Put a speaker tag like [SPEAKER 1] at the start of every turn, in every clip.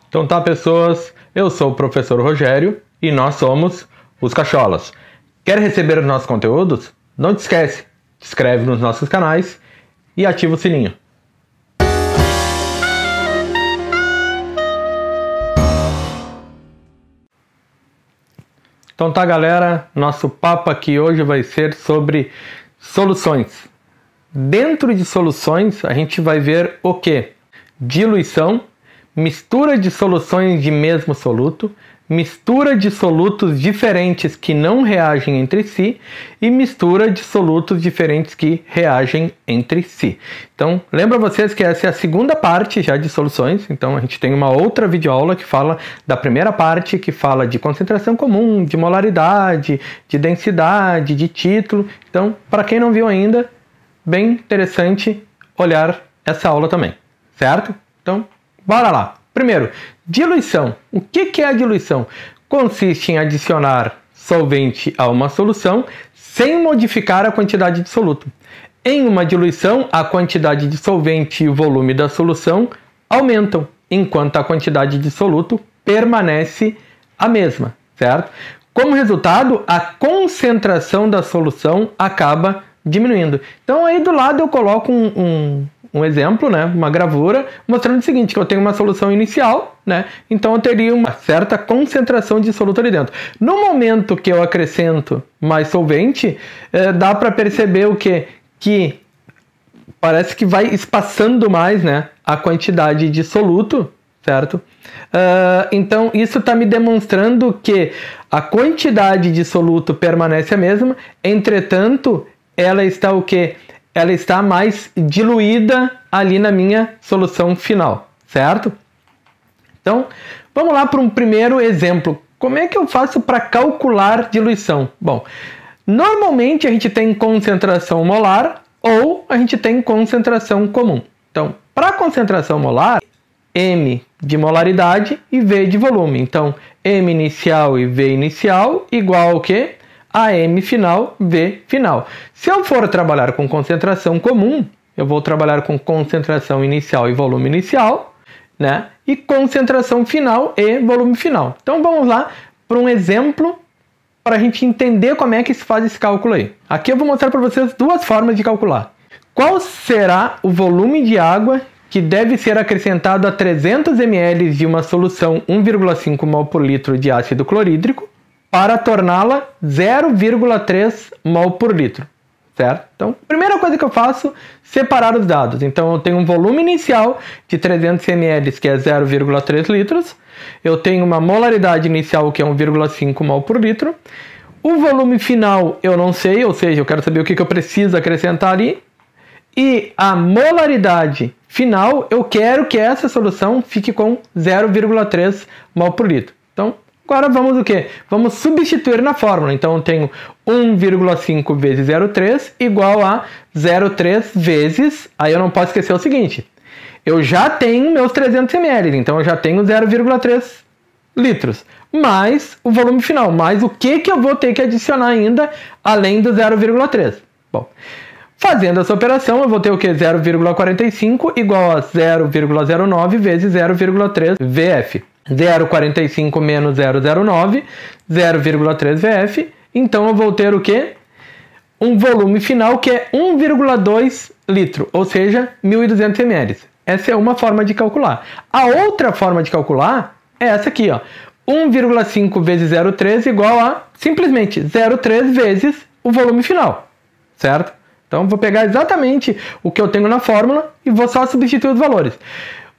[SPEAKER 1] Então tá, pessoas, eu sou o professor Rogério e nós somos os Cacholas. Quer receber os nossos conteúdos? Não te esquece, se inscreve nos nossos canais e ativa o sininho. Então tá, galera, nosso papo aqui hoje vai ser sobre soluções. Dentro de soluções a gente vai ver o que? Diluição, mistura de soluções de mesmo soluto, mistura de solutos diferentes que não reagem entre si e mistura de solutos diferentes que reagem entre si. Então, lembra vocês que essa é a segunda parte já de soluções. Então, a gente tem uma outra videoaula que fala da primeira parte, que fala de concentração comum, de molaridade, de densidade, de título. Então, para quem não viu ainda, bem interessante olhar essa aula também, certo? Então, bora lá. Primeiro, diluição. O que é a diluição? Consiste em adicionar solvente a uma solução sem modificar a quantidade de soluto. Em uma diluição, a quantidade de solvente e o volume da solução aumentam, enquanto a quantidade de soluto permanece a mesma, certo? Como resultado, a concentração da solução acaba diminuindo. Então aí do lado eu coloco um exemplo, né, uma gravura, mostrando o seguinte, que eu tenho uma solução inicial, né, então eu teria uma certa concentração de soluto ali dentro. No momento que eu acrescento mais solvente, dá para perceber o quê? Que parece que vai espaçando mais, né, a quantidade de soluto, certo? Então isso está me demonstrando que a quantidade de soluto permanece a mesma, entretanto, ela está o quê? Ela está mais diluída ali na minha solução final, certo? Então, vamos lá para um primeiro exemplo. Como é que eu faço para calcular diluição? Bom, normalmente a gente tem concentração molar ou a gente tem concentração comum. Então, para concentração molar, M de molaridade e V de volume. Então, M inicial e V inicial igual ao quê? A M final, V final. Se eu for trabalhar com concentração comum, eu vou trabalhar com concentração inicial e volume inicial, né? E concentração final e volume final. Então vamos lá para um exemplo para a gente entender como é que se faz esse cálculo aí. Aqui eu vou mostrar para vocês duas formas de calcular. Qual será o volume de água que deve ser acrescentado a 300 ml de uma solução 1,5 mol por litro de ácido clorídrico para torná-la 0,3 mol por litro, certo? Então, primeira coisa que eu faço, separar os dados. Então, eu tenho um volume inicial de 300 ml, que é 0,3 litros. Eu tenho uma molaridade inicial, que é 1,5 mol por litro. O volume final eu não sei, ou seja, eu quero saber o que eu preciso acrescentar ali. E a molaridade final, eu quero que essa solução fique com 0,3 mol por litro. Então, agora vamos o quê? Vamos substituir na fórmula. Então eu tenho 1,5 vezes 0,3 igual a 0,3 vezes... Aí eu não posso esquecer o seguinte. Eu já tenho meus 300 ml, então eu já tenho 0,3 litros. Mais o volume final. Mais o que eu vou ter que adicionar ainda além do 0,3. Bom, fazendo essa operação eu vou ter o quê? 0,45 igual a 0,09 vezes 0,3 VF. 0,45 menos 0,09, 0,3 VF. Então eu vou ter o quê? Um volume final que é 1,2 litro, ou seja, 1.200 ml. Essa é uma forma de calcular. A outra forma de calcular é essa aqui, ó. 1,5 vezes 0,3 igual a simplesmente 0,3 vezes o volume final, certo? Então eu vou pegar exatamente o que eu tenho na fórmula e vou só substituir os valores.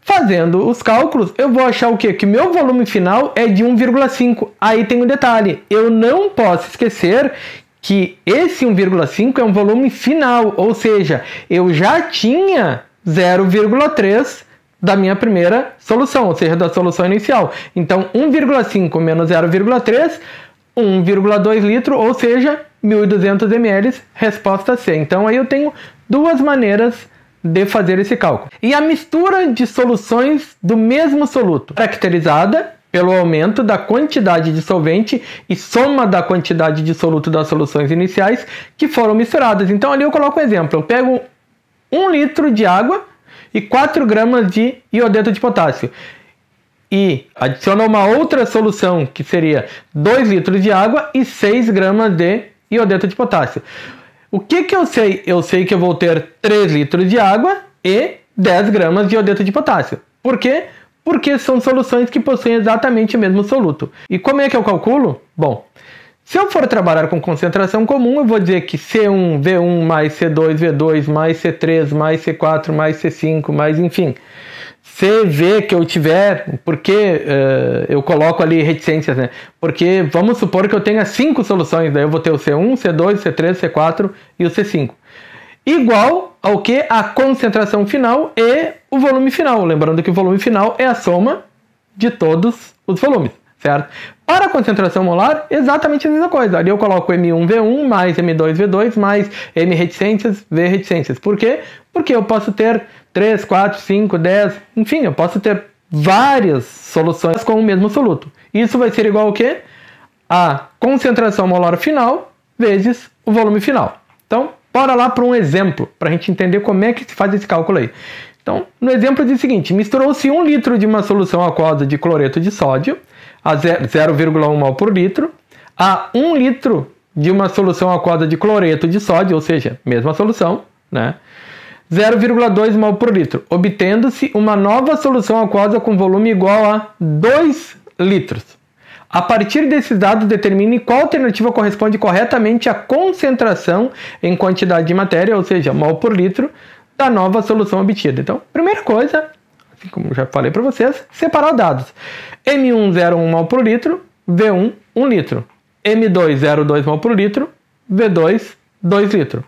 [SPEAKER 1] Fazendo os cálculos, eu vou achar o quê? Que meu volume final é de 1,5. Aí tem um detalhe, eu não posso esquecer que esse 1,5 é um volume final, ou seja, eu já tinha 0,3 da minha primeira solução, ou seja, da solução inicial. Então, 1,5 menos 0,3, 1,2 litro, ou seja, 1.200 ml, resposta C. Então, aí eu tenho duas maneiras de fazer esse cálculo. E a mistura de soluções do mesmo soluto, caracterizada pelo aumento da quantidade de solvente e soma da quantidade de soluto das soluções iniciais que foram misturadas. Então ali eu coloco um exemplo, eu pego 1 litro de água e 4 gramas de iodeto de potássio. e adiciono uma outra solução que seria 2 litros de água e 6 gramas de iodeto de potássio. O que eu sei? Eu sei que eu vou ter 3 litros de água e 10 gramas de iodeto de potássio. Por quê? Porque são soluções que possuem exatamente o mesmo soluto. E como é que eu calculo? Bom, se eu for trabalhar com concentração comum, eu vou dizer que C1, V1, mais C2, V2, mais C3, mais C4, mais C5, mais enfim, CV que eu tiver, porque eu coloco ali reticências, né? Porque vamos supor que eu tenha 5 soluções, daí eu vou ter o C1, C2, C3, C4 e o C5. Igual ao que? A concentração final e o volume final. Lembrando que o volume final é a soma de todos os volumes, certo? Para a concentração molar, exatamente a mesma coisa. Ali eu coloco M1V1 mais M2V2 mais M reticências, V reticências. Por quê? Porque eu posso ter 3, 4, 5, 10, enfim, eu posso ter várias soluções com o mesmo soluto. Isso vai ser igual ao quê? A concentração molar final vezes o volume final. Então, bora lá para um exemplo, para a gente entender como é que se faz esse cálculo aí. Então, no exemplo diz o seguinte, misturou-se 1 litro de uma solução aquosa de cloreto de sódio, a 0,1 mol por litro, a 1 litro de uma solução aquosa de cloreto de sódio, ou seja, mesma solução, né? 0,2 mol por litro, obtendo-se uma nova solução aquosa com volume igual a 2 litros. A partir desses dados, determine qual alternativa corresponde corretamente à concentração em quantidade de matéria, ou seja, mol por litro, da nova solução obtida. Então, primeira coisa, assim como já falei para vocês, separar os dados. M1, 0,1 mol por litro, V1, 1 litro. M2, 0,2 mol por litro, V2, 2 litros.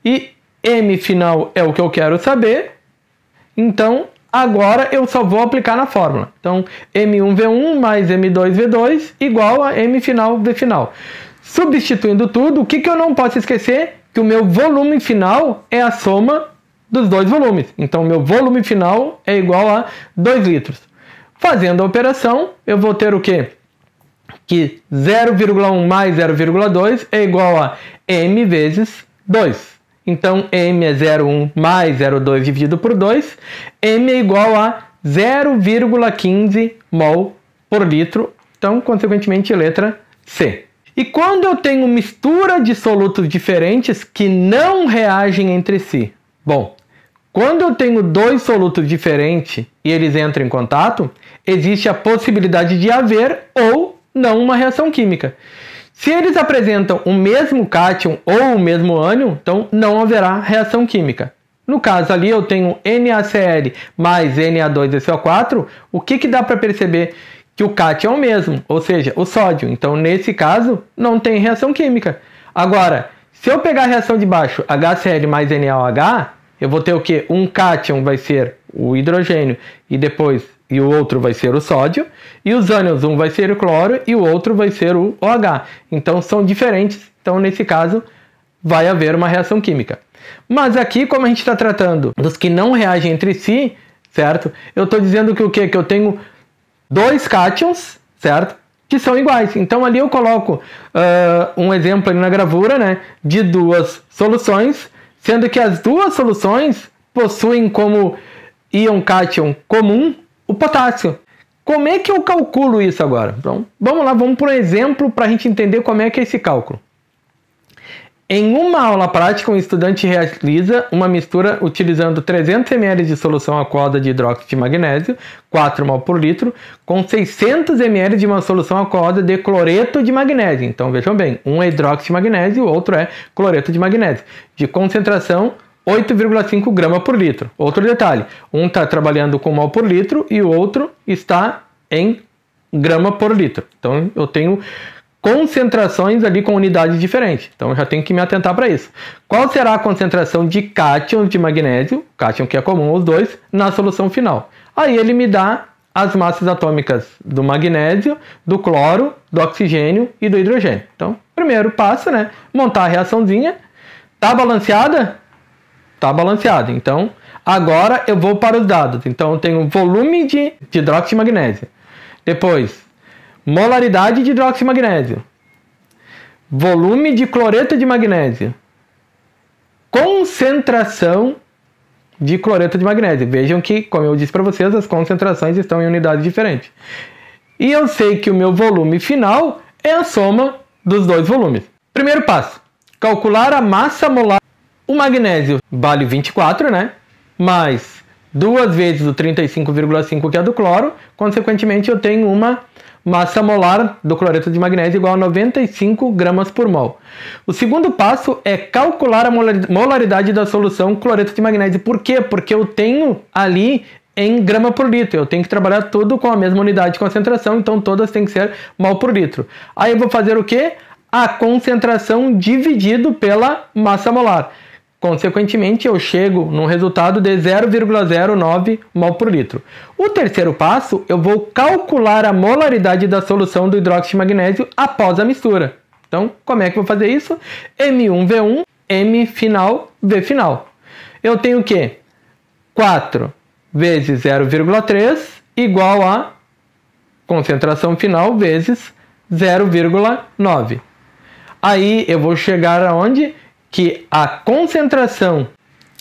[SPEAKER 1] E M final é o que eu quero saber, então agora eu só vou aplicar na fórmula. Então, M1V1 mais M2V2 igual a M final V final. Substituindo tudo, o que eu não posso esquecer? Que o meu volume final é a soma dos dois volumes. Então, meu volume final é igual a 2 litros. Fazendo a operação, eu vou ter o quê? Que 0,1 mais 0,2 é igual a M vezes 2. Então, M é 0,1 mais 0,2 dividido por 2. M é igual a 0,15 mol por litro. Então, consequentemente, letra C. E quando eu tenho mistura de solutos diferentes que não reagem entre si? Bom, quando eu tenho 2 solutos diferentes e eles entram em contato, existe a possibilidade de haver ou não uma reação química. Se eles apresentam o mesmo cátion ou o mesmo ânion, então não haverá reação química. No caso ali eu tenho NaCl mais Na2SO4, o que dá para perceber? Que o cátion é o mesmo, ou seja, o sódio. Então nesse caso não tem reação química. Agora, se eu pegar a reação de baixo, HCl mais NaOH, eu vou ter o que? Um cátion vai ser o hidrogênio e o outro vai ser o sódio, e os ânions, um vai ser o cloro e o outro vai ser o OH. Então são diferentes, então nesse caso vai haver uma reação química. Mas aqui, como a gente está tratando dos que não reagem entre si, certo? Eu estou dizendo que o quê? Que eu tenho 2 cátions, certo? Que são iguais. Então ali eu coloco um exemplo ali na gravura, né? De 2 soluções, sendo que as 2 soluções possuem como íon cátion comum o potássio. Como é que eu calculo isso agora? Então, vamos lá, vamos por um exemplo para a gente entender como é que é esse cálculo. Em uma aula prática, um estudante realiza uma mistura utilizando 300 ml de solução aquosa de hidróxido de magnésio, 4 mol por litro, com 600 ml de uma solução aquosa de cloreto de magnésio. Então, vejam bem, um é hidróxido de magnésio, o outro é cloreto de magnésio, de concentração 8,5 gramas por litro. Outro detalhe, um está trabalhando com mol por litro e o outro está em grama por litro. Então eu tenho concentrações ali com unidades diferentes. Então eu já tenho que me atentar para isso. Qual será a concentração de cátion de magnésio, cátion que é comum aos dois, na solução final? Aí ele me dá as massas atômicas do magnésio, do cloro, do oxigênio e do hidrogênio. Então, primeiro passo, né? Montar a reaçãozinha. Tá balanceada? Está balanceado. Então, agora eu vou para os dados. Então, eu tenho volume de hidróxido de magnésio. Depois, molaridade de hidróxido de magnésio. Volume de cloreto de magnésio. Concentração de cloreto de magnésio. Vejam que, como eu disse para vocês, as concentrações estão em unidades diferentes. E eu sei que o meu volume final é a soma dos dois volumes. Primeiro passo, calcular a massa molar. O magnésio vale 24, né? Mais 2 vezes o 35,5 que é do cloro. Consequentemente, eu tenho uma massa molar do cloreto de magnésio igual a 95 gramas por mol. O segundo passo é calcular a molaridade da solução cloreto de magnésio. Por quê? Porque eu tenho ali em grama por litro. Eu tenho que trabalhar tudo com a mesma unidade de concentração, então todas têm que ser mol por litro. Aí eu vou fazer o quê? A concentração dividido pela massa molar. Consequentemente, eu chego num resultado de 0,09 mol por litro. O terceiro passo, eu vou calcular a molaridade da solução do hidróxido de magnésio após a mistura. Então, como é que eu vou fazer isso? M1V1, M final, V final. Eu tenho o quê? 4 vezes 0,3 igual a concentração final vezes 0,9. Aí eu vou chegar aonde? Que a concentração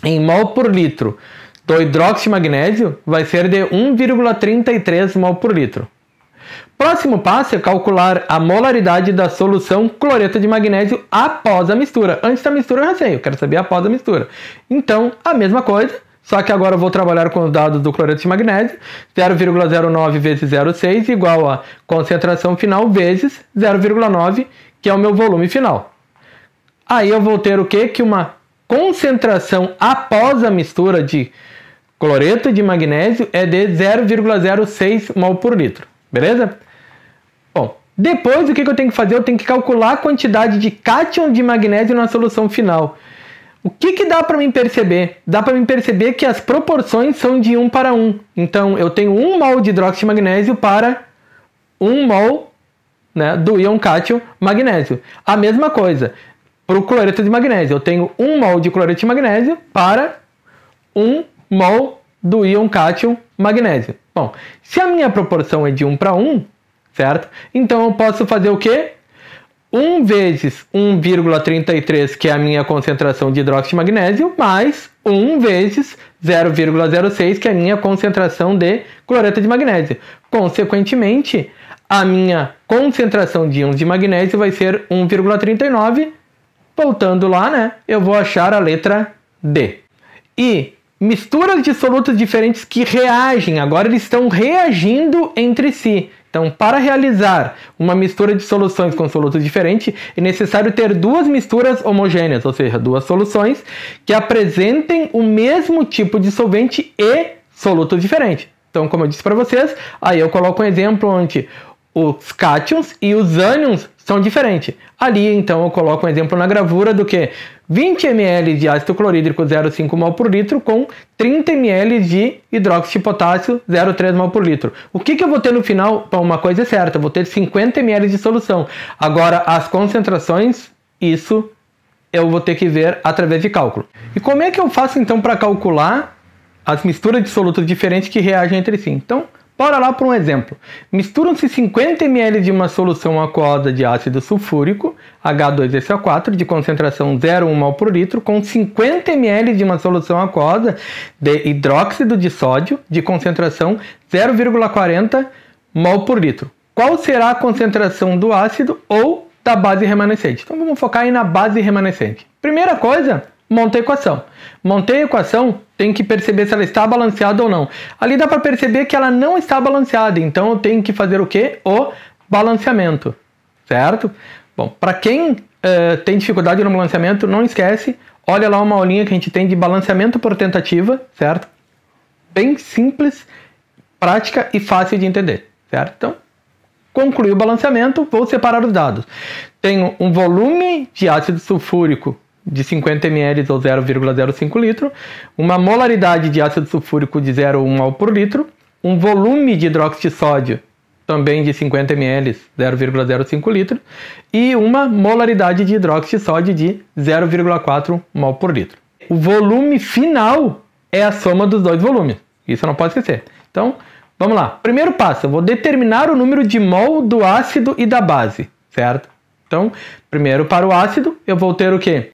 [SPEAKER 1] em mol por litro do hidróxido de magnésio vai ser de 1,33 mol por litro. Próximo passo é calcular a molaridade da solução cloreto de magnésio após a mistura. Antes da mistura eu já sei, eu quero saber após a mistura. Então, a mesma coisa, só que agora eu vou trabalhar com os dados do cloreto de magnésio. 0,09 vezes 0,6 igual a concentração final vezes 0,9, que é o meu volume final. Aí eu vou ter o quê? Que uma concentração após a mistura de cloreto de magnésio é de 0,06 mol por litro. Beleza? Bom, depois o que eu tenho que fazer? Eu tenho que calcular a quantidade de cátion de magnésio na solução final. O que dá para mim perceber? Dá para mim perceber que as proporções são de 1 para 1. Então, eu tenho 1 mol de hidróxido de magnésio para 1 mol, né, do íon cátion magnésio. A mesma coisa para o cloreto de magnésio. Eu tenho 1 mol de cloreto de magnésio para 1 mol do íon cátion magnésio. Bom, se a minha proporção é de 1 para 1, certo? Então eu posso fazer o quê? 1 vezes 1,33, que é a minha concentração de hidróxido de magnésio, mais 1 vezes 0,06, que é a minha concentração de cloreto de magnésio. Consequentemente, a minha concentração de íons de magnésio vai ser 1,39. Voltando lá, né? Eu vou achar a letra D. E misturas de solutos diferentes que reagem. Agora eles estão reagindo entre si. Então, para realizar uma mistura de soluções com solutos diferentes, é necessário ter duas misturas homogêneas, ou seja, duas soluções que apresentem o mesmo tipo de solvente e soluto diferente. Então, como eu disse para vocês, aí eu coloco um exemplo onde os cátions e os ânions são diferentes. Ali, então, eu coloco um exemplo na gravura do que 20 ml de ácido clorídrico 0,5 mol por litro com 30 ml de hidróxido de potássio 0,3 mol por litro. O que eu vou ter no final? Bom, uma coisa é certa, eu vou ter 50 ml de solução. Agora, as concentrações, isso eu vou ter que ver através de cálculo. E como é que eu faço, então, para calcular as misturas de solutos diferentes que reagem entre si? Então, bora lá para um exemplo. Misturam-se 50 ml de uma solução aquosa de ácido sulfúrico, H2SO4, de concentração 0,1 mol por litro, com 50 ml de uma solução aquosa de hidróxido de sódio, de concentração 0,40 mol por litro. Qual será a concentração do ácido ou da base remanescente? Então vamos focar aí na base remanescente. Primeira coisa, monta a equação. Montei a equação, tem que perceber se ela está balanceada ou não. Ali dá para perceber que ela não está balanceada, então eu tenho que fazer o quê? O balanceamento, certo? Bom, para quem tem dificuldade no balanceamento, não esquece, olha lá uma aulinha que a gente tem de balanceamento por tentativa, certo? Bem simples, prática e fácil de entender, certo? Então, concluí o balanceamento, vou separar os dados. Tenho um volume de ácido sulfúrico de 50 ml ou 0,05 litro, uma molaridade de ácido sulfúrico de 0,1 mol por litro, um volume de hidróxido de sódio também de 50 ml, 0,05 litro, e uma molaridade de hidróxido de sódio de 0,4 mol por litro. O volume final é a soma dos dois volumes, isso eu não posso esquecer. Então, vamos lá. Primeiro passo, eu vou determinar o número de mol do ácido e da base, certo? Então, primeiro para o ácido, eu vou ter o quê?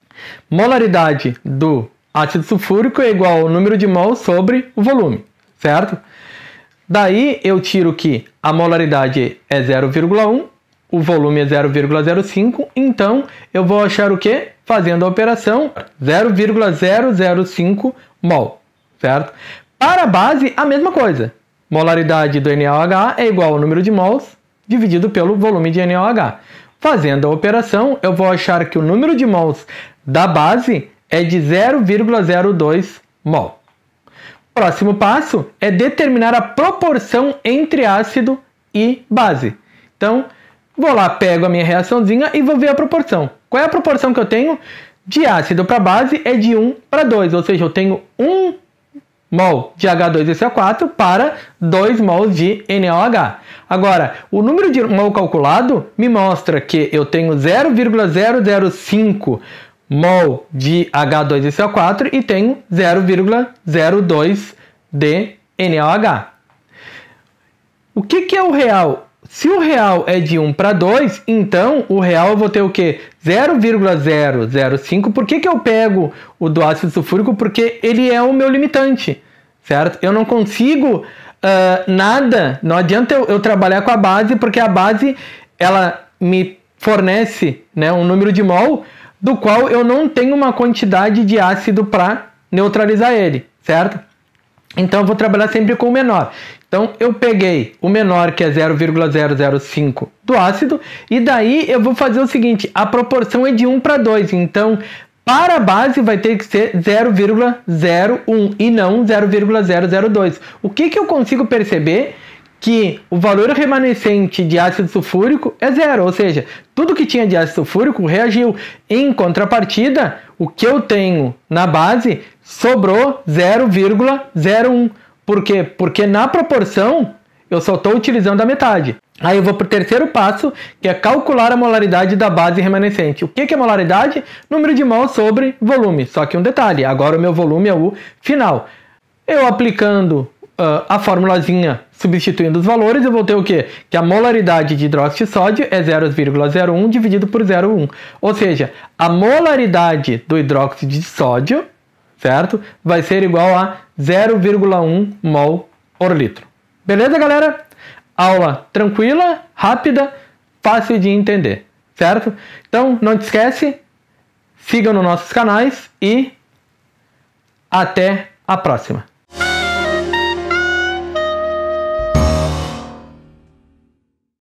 [SPEAKER 1] Molaridade do ácido sulfúrico é igual ao número de mols sobre o volume, certo? Daí eu tiro que a molaridade é 0,1, o volume é 0,05, então eu vou achar o quê? Fazendo a operação 0,005 mol, certo? Para a base, a mesma coisa. Molaridade do NaOH é igual ao número de mols dividido pelo volume de NaOH. Fazendo a operação, eu vou achar que o número de mols da base é de 0,02 mol. Próximo passo é determinar a proporção entre ácido e base. Então, vou lá, pego a minha reaçãozinha e vou ver a proporção. Qual é a proporção que eu tenho? De ácido para base é de 1 para 2, ou seja, eu tenho 1 mol de H2SO4 para 2 mols de NaOH. Agora, o número de mol calculado me mostra que eu tenho 0,005 mol de H2SO4 e tenho 0,02 de NaOH. O que é o real? Se o real é de 1 para 2, então o real eu vou ter o quê? 0,005. Por que eu pego o do ácido sulfúrico? Porque ele é o meu limitante, certo? Eu não consigo nada, não adianta eu trabalhar com a base, porque a base ela me fornece, né, um número de mol do qual eu não tenho uma quantidade de ácido para neutralizar ele, certo? Então eu vou trabalhar sempre com o menor. Então eu peguei o menor, que é 0,005 do ácido, e daí eu vou fazer o seguinte, a proporção é de 1 para 2, então para a base vai ter que ser 0,01 e não 0,002. O que eu consigo perceber? Que o valor remanescente de ácido sulfúrico é zero, ou seja, tudo que tinha de ácido sulfúrico reagiu. Em contrapartida, o que eu tenho na base sobrou 0,01. Por quê? Porque na proporção eu só estou utilizando a metade. Aí eu vou para o terceiro passo, que é calcular a molaridade da base remanescente. O que é molaridade? Número de mol sobre volume. Só que um detalhe, agora o meu volume é o final. Eu aplicando a formulazinha, substituindo os valores, eu vou ter o quê? Que a molaridade de hidróxido de sódio é 0,01 dividido por 0,1. Ou seja, a molaridade do hidróxido de sódio, certo? Vai ser igual a 0,1 mol por litro. Beleza, galera? Aula tranquila, rápida, fácil de entender, certo? Então, não te esquece, siga nos nossos canais e até a próxima.